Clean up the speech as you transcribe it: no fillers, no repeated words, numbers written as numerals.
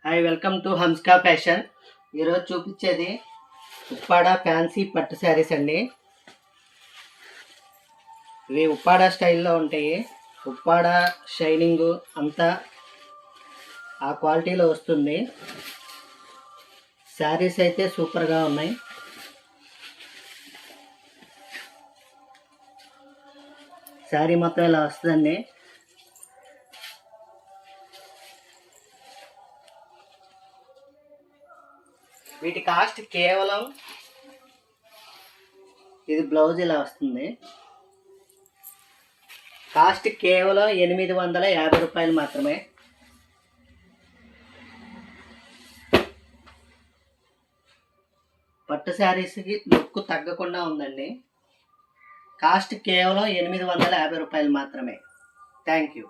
Hi, welcome to Hamska fashion. ఈరోజు చూపించేది Uppada fancy పట్టు శారీస్ అండి. ఇవి ఉప్పాడ స్టైల్లో ఉంటాయి. ఉప్పాడ షైనింగ్ అంతా ఆ క్వాలిటీలో వస్తుంది. శారీస్ అయితే సూపర్గా ఉన్నాయి. శారీ మొత్తం ఇలా వస్తుందండి. వీటి కాస్ట్ కేవలం, ఇది బ్లౌజ్ ఇలా వస్తుంది, కాస్ట్ కేవలం 850 రూపాయలు మాత్రమే. పట్టు శారీస్కి లుక్ తగ్గకుండా ఉందండి. కాస్ట్ కేవలం 850 రూపాయలు మాత్రమే. Thank you.